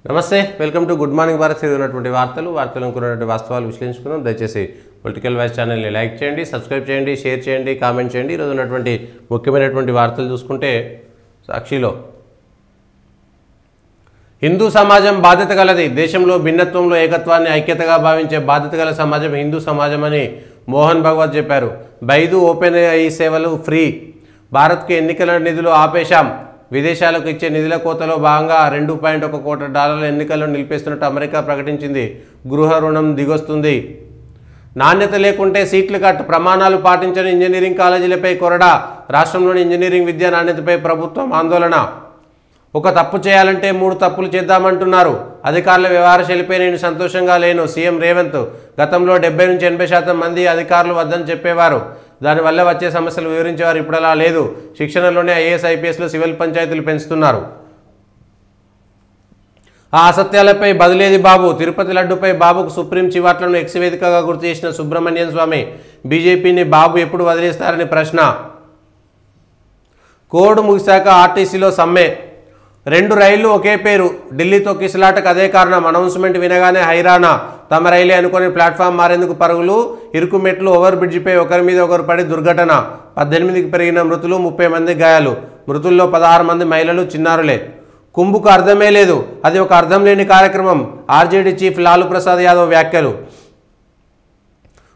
నమస్తే welcome to good morning Bharat ఉన్నటువంటి వార్తలు అనుకున్నటువంటి వాస్తవాలు విశ్లేషించుకుందాం. దయచేసి పొలిటికల్ వాయిస్ ఛానల్ని లైక్ చేయండి, సబ్స్క్రైబ్ చేయండి, షేర్ చేయండి, కామెంట్ చేయండి. ఈరోజు ఉన్నటువంటి ముఖ్యమైనటువంటి వార్తలు చూసుకుంటే సాక్షిలో హిందూ సమాజం బాధ్యత గలది, దేశంలో భిన్నత్వంలో ఏకత్వాన్ని ఐక్యతగా భావించే బాధ్యత గల సమాజం హిందూ సమాజం అని మోహన్ భగవత్ చెప్పారు. బైదు ఓపెన్ AI సేవలు ఫ్రీ, భారత్కు ఎన్నికల నిధులు ఆపేశాం, విదేశాలకు ఇచ్చే నిధుల కోతలో భాగంగా $2.1 కోట్ల ఎన్నికల్లో నిలిపేస్తున్నట్టు అమెరికా ప్రకటించింది. గృహ రుణం దిగొస్తుంది. నాణ్యత లేకుంటే సీట్లు కట్, ప్రమాణాలు పాటించని ఇంజనీరింగ్ కాలేజీలపై కొరడా, రాష్ట్రంలోని ఇంజనీరింగ్ విద్యా నాణ్యతపై ప్రభుత్వం ఆందోళన. ఒక తప్పు చేయాలంటే 3 తప్పులు చేద్దామంటున్నారు అధికారుల వ్యవహార శైలిపై నేను సంతోషంగా లేను. సీఎం రేవంత్ గతంలో 70 నుంచి 80% మంది అధికారులు వద్దని చెప్పేవారు, దానివల్ల వచ్చే సమస్యలు వివరించేవారు. ఇప్పుడు అలా లేదు. శిక్షణలోనే IAS IPSలు సివిల్ పంచాయతీలు పెంచుతున్నారు. ఆ అసత్యాలపై బదిలేది బాబు, తిరుపతి లడ్డుపై బాబుకు సుప్రీం చివాట్లను ఎక్స్ వేదికగా గుర్తు చేసిన సుబ్రహ్మణ్యం స్వామి. బీజేపీని బాబు ఎప్పుడు వదిలేస్తారని ప్రశ్న. కోడ్ ముగిశాక ఆర్టీసీలో సమ్మె, 2 రైళ్లు ఒకే పేరు, ఢిల్లీ తొక్కిసలాటకు అదే కారణం. అనౌన్స్మెంట్ వినగానే హైరానా, తమ రైలే అనుకుని ప్లాట్ఫామ్ మారేందుకు పరుగులు, ఇరుకు మెట్లు, ఓవర్ బ్రిడ్జిపై ఒకరి మీద ఒకరు పడి దుర్ఘటన. 18కి పెరిగిన మృతులు, 30 మంది గాయాలు. మృతుల్లో 16 మంది మహిళలు, చిన్నారులే. కుంభకు అర్థమే లేదు, అది ఒక అర్థం లేని కార్యక్రమం. ఆర్జేడీ చీఫ్ లాలూ ప్రసాద్ యాదవ్ వ్యాఖ్యలు.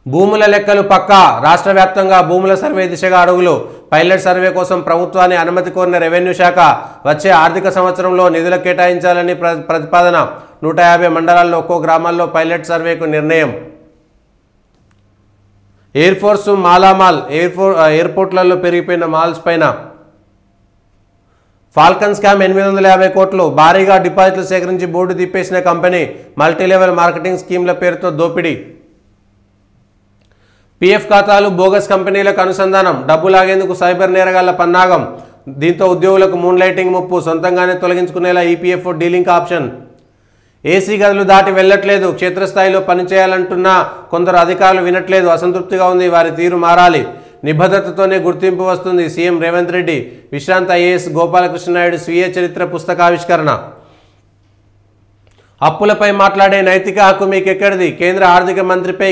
భూముల లెక్కలు పక్కా, రాష్ట్ర వ్యాప్తంగా భూముల సర్వే దిశగా అడుగులు. పైలట్ సర్వే కోసం ప్రభుత్వాన్ని అనుమతి కోరిన రెవెన్యూ శాఖ వచ్చే ఆర్థిక సంవత్సరంలో నిధులు కేటాయించాలని ప్రతిపాదన. 150 మండలాల్లో ఒక్కో గ్రామాల్లో పైలట్ సర్వేకు నిర్ణయం. ఎయిర్ ఫోర్స్ మాలామాల్, ఎయిర్పోర్ట్లలో పెరిగిపోయిన మాల్స్ పైన ఫాల్కన్ స్కామ్ 850 కోట్లు, భారీగా డిపాజిట్లు సేకరించి బోర్డు తిప్పేసిన కంపెనీ. మల్టీలెవెల్ మార్కెటింగ్ స్కీమ్ల పేరుతో దోపిడీ. PF ఖాతాలు బోగస్ కంపెనీలకు అనుసంధానం, డబ్బు లాగేందుకు సైబర్ నేరగాళ్ల పన్నాగం. దీంతో ఉద్యోగులకు మూన్ లైటింగ్ ముప్పు, సొంతంగానే తొలగించుకునేలా EPFO డీలింక్ ఆప్షన్. ఏసీ గదులు దాటి వెళ్లట్లేదు, క్షేత్రస్థాయిలో పనిచేయాలంటున్నా కొందరు అధికారులు వినట్లేదు, అసంతృప్తిగా ఉంది, వారి తీరు మారాలి. నిబద్ధతతోనే గుర్తింపు వస్తుంది. సీఎం రేవంత్ రెడ్డి. విశ్రాంత IAS గోపాలకృష్ణనాయుడు స్వీయ చరిత్ర పుస్తకావిష్కరణ. అప్పులపై మాట్లాడే నైతిక హక్కు మీకెక్కడిది, కేంద్ర ఆర్థిక మంత్రిపై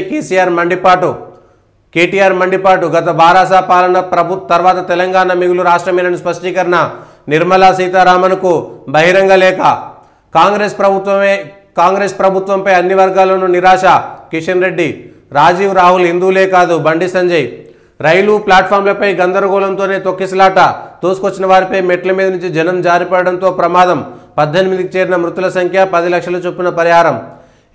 కేటీఆర్ మండిపాటు. గత బారాస పాలన తర్వాత తెలంగాణ మిగులు రాష్ట్రమేనని స్పష్టీకరణ. నిర్మలా సీతారామన్కు బహిరంగ లేఖ. కాంగ్రెస్ ప్రభుత్వంపై అన్ని వర్గాల్లోనూ నిరాశ. కిషన్ రెడ్డి. రాజీవ్ రాహుల్ హిందువులే కాదు, బండి సంజయ్. రైలు ప్లాట్ఫామ్లపై గందరగోళంతోనే తొక్కిసలాట, తోసుకొచ్చిన వారిపై మెట్ల మీద నుంచి జనం జారిపడడంతో ప్రమాదం. 18కి చేరిన మృతుల సంఖ్య, 10 లక్షల చొప్పున పరిహారం.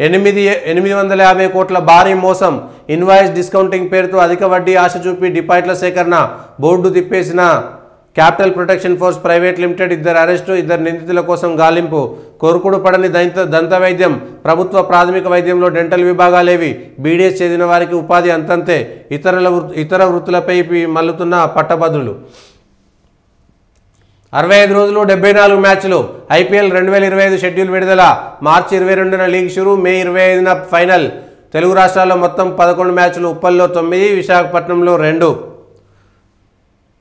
850 కోట్ల భారీ మోసం, ఇన్వాయిస్ డిస్కౌంటింగ్ పేరుతో అధిక వడ్డీ ఆశ చూపి డిపాజిట్ల సేకరణ, బోర్డు తిప్పేసిన capital protection force private limited. 2 arrest, 2 నిందితుల కోసం గాలింపు. కొరుకుడు పడని దంత వైద్యం, ప్రభుత్వ ప్రాథమిక వైద్యంలో డెంటల్ విభాగాలేవి, BDS చెందిన వారికి ఉపాధి అంతంతే. ఇతర వృత్తులపై మల్లుతున్న పట్టభద్రులు. 65 రోజులు 74 మ్యాచ్లు. IPL 2025 షెడ్యూల్ విడుదల. మార్చి 22న లీగ్ షురు, మే 25న ఫైనల్. తెలుగు రాష్ట్రాల్లో మొత్తం 11 మ్యాచ్లు. ఉప్పల్లో 9, విశాఖపట్నంలో 2.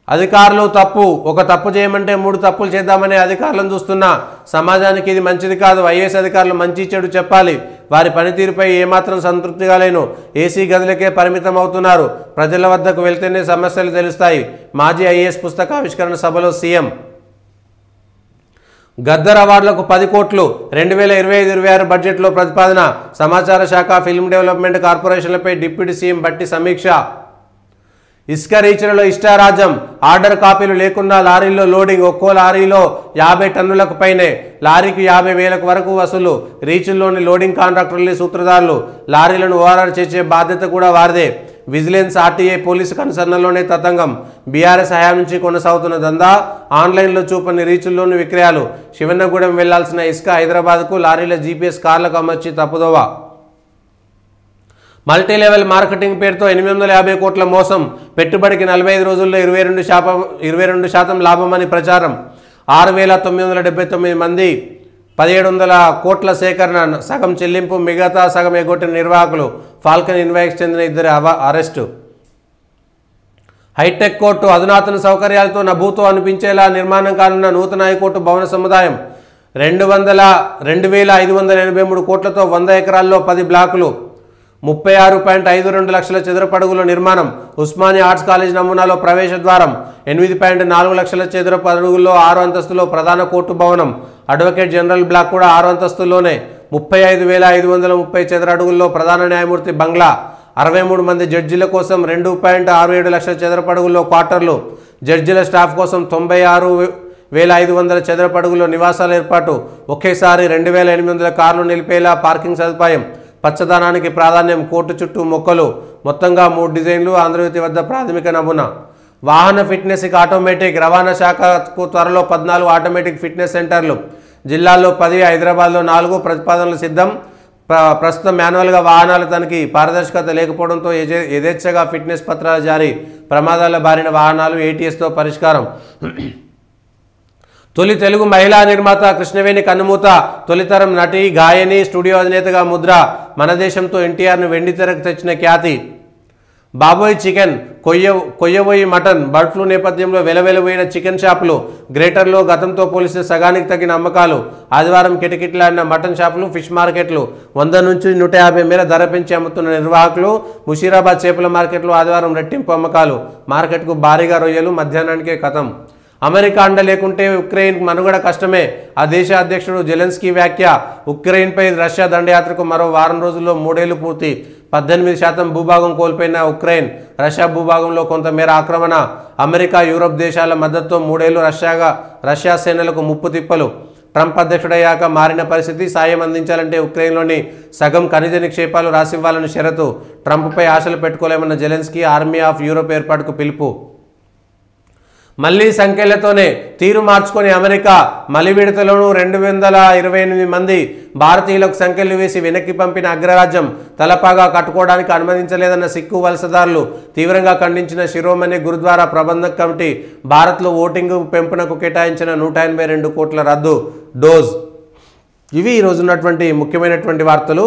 అధికారులు ఒక తప్పు చేయమంటే 3 తప్పులు చేద్దామనే అధికారులను చూస్తున్నా సమాజానికి ఇది మంచిది కాదు. IAS అధికారులు మంచి చెడు చెప్పాలి. వారి పనితీరుపై ఏమాత్రం సంతృప్తిగా లేను. ఏసీ గదులకే పరిమితం అవుతున్నారు. ప్రజల వద్దకు వెళ్తేనే సమస్యలు తెలుస్తాయి. మాజీ IAS పుస్తకావిష్కరణ సభలో సీఎం. గద్దర్ అవార్డులకు 10 కోట్లు 2025-26 బడ్జెట్లో ప్రతిపాదన. సమాచార శాఖ, ఫిల్మ్ డెవలప్మెంట్ కార్పొరేషన్లపై డిప్యూటీ సీఎం బట్టి సమీక్ష. ఇసుక రీచ్లలో ఇష్టారాజ్యం, ఆర్డర్ కాపీలు లేకున్నా లారీల్లో లోడింగ్. ఒక్కో లారీలో 50 టన్నులకు పైనే, లారీకి 50,000 వరకు వసూలు. రీచుల్లోని లోడింగ్ కాంట్రాక్టర్లే సూత్రధారులు. లారీలను ఓఆర్ఆర్ చేసే బాధ్యత కూడా వారిదే. విజిలెన్స్, RTA, పోలీసు కన్సర్న్లోనే తతంగం. బీఆర్ఎస్ హయాం నుంచి కొనసాగుతున్న దందా. ఆన్లైన్లో చూపని రీచుల్లోని విక్రయాలు. శివన్నగూడెం వెళ్లాల్సిన ఇసుక హైదరాబాద్కు లారీల GPS కార్లకు అమర్చి తప్పుదోవ. మల్టీలెవెల్ మార్కెటింగ్ పేరుతో 850 కోట్ల మోసం. పెట్టుబడికి 45 రోజుల్లో 22% లాభమని ప్రచారం. 6,979 మంది, 1,700 కోట్ల సేకరణ. సగం చెల్లింపు, మిగతా సగం ఎగ్గొట్టిన నిర్వాహకులు. ఫాల్కన్ ఇన్వాయిస్ చెందిన 2 అరెస్టు. హైటెక్ కోర్టు, అధునాతన సౌకర్యాలతో నభూతో అనిపించేలా నిర్మాణం కానున్న నూతన హైకోర్టు భవన సముదాయం. 2,583 కోట్లతో 100 ఎకరాల్లో 10 బ్లాకులు 36.52 లక్షల చదరపు అడుగుల నిర్మాణం. ఉస్మానియా ఆర్ట్స్ కాలేజ్ నమూనాలో ప్రవేశ ద్వారం. 8.4 లక్షల చదరపు అడుగుల్లో 6 అంతస్తులో ప్రధాన కోర్టు భవనం. అడ్వకేట్ జనరల్ బ్లాక్ కూడా 6 అంతస్తుల్లోనే. 35,530 చదర అడుగుల్లో ప్రధాన న్యాయమూర్తి బంగ్లా. 63 మంది జడ్జీల కోసం 2.67 లక్షల చదరపు అడుగుల్లో క్వార్టర్లు. జడ్జీల స్టాఫ్ కోసం 96,500 చదరపు అడుగుల్లో నివాసాల ఏర్పాటు. ఒకేసారి 2,800 కార్లు నిలిపేలా పార్కింగ్ సదుపాయం. పచ్చదనానికి ప్రాధాన్యం. కోర్టు చుట్టూ మొక్కలు. మొత్తంగా 3 డిజైన్లు. ఆంధ్రజ్యోతి వద్ద ప్రాథమిక నమూనా. వాహన ఫిట్నెస్కి ఆటోమేటిక్. రవాణా శాఖకు త్వరలో 14 ఆటోమేటిక్ ఫిట్నెస్ సెంటర్లు. జిల్లాల్లో 10, హైదరాబాద్లో 4. ప్రతిపాదనలు సిద్ధం. ప్రస్తుతం మాన్యువల్గా వాహనాల తనిఖీ. పారదర్శకత లేకపోవడంతో యథేచ్ఛగా ఫిట్నెస్ పత్రాల జారీ. ప్రమాదాల బారిన వాహనాలు ఏటీఎస్తో పరిష్కారం. తొలి తెలుగు మహిళా నిర్మాత కృష్ణవేణి కన్నుమూత. తొలితరం నటి, గాయని, స్టూడియో అధినేతగా ముద్ర. మన దేశంతో ఎన్టీఆర్ను వెండితెరకు తెచ్చిన ఖ్యాతి. బాబోయ్ చికెన్, కొయ్యబోయి మటన్. బర్డ్ ఫ్లూ నేపథ్యంలో వెలవెలబోయిన చికెన్ షాపులు. గ్రేటర్లో గతంతో పోలిస్తే సగానికి తగ్గిన అమ్మకాలు. ఆదివారం కిటకిటలాడిన మటన్ షాపులు, ఫిష్ మార్కెట్లు. 100 నుంచి 150 మేర ధర పెంచి అమ్ముతున్న నిర్వాహకులు. ముషీరాబాద్ చేపల మార్కెట్లో ఆదివారం రెట్టింపు అమ్మకాలు. మార్కెట్కు భారీగా రొయ్యలు. మధ్యాహ్నానికే ఖతం. అమెరికా అండ లేకుంటే ఉక్రెయిన్ మనుగడ కష్టమే. ఆ దేశ అధ్యక్షుడు జెలెన్స్కీ వ్యాఖ్య. ఉక్రెయిన్పై రష్యా దండయాత్రకు మరో వారం రోజుల్లో 3 ఏళ్లు పూర్తి. 18% భూభాగం కోల్పోయిన ఉక్రెయిన్. రష్యా భూభాగంలో కొంతమేర ఆక్రమణ. అమెరికా, యూరప్ దేశాల మద్దతుతో 3 ఏళ్లు రష్యా సేనలకు ముప్పు తిప్పలు. ట్రంప్ అధ్యక్షుడయ్యాక మారిన పరిస్థితి. సాయం అందించాలంటే ఉక్రెయిన్లోని సగం ఖనిజ నిక్షేపాలు రాసివ్వాలని షరతు. ట్రంప్పై ఆశలు పెట్టుకోలేమన్న జెలెన్స్కీ. ఆర్మీ ఆఫ్ యూరోప్ ఏర్పాటుకు పిలుపు. మళ్లీ సంఖ్యలతోనే తీరు మార్చుకొని అమెరికా. మలి విడతలోనూ 228 మంది భారతీయులకు సంఖ్యలు వేసి వెనక్కి పంపిన అగ్రరాజ్యం. తలపాగా కట్టుకోవడానికి అనుమతించలేదన్న సిక్కు వలసదారులు. తీవ్రంగా ఖండించిన శిరోమణి గురుద్వారా ప్రబంధక్ కమిటీ. భారత్లో ఓటింగ్ పెంపునకు కేటాయించిన 182 కోట్ల రద్దు. డోజ్. ఇవి ఈరోజు ఉన్నటువంటి ముఖ్యమైనటువంటి వార్తలు.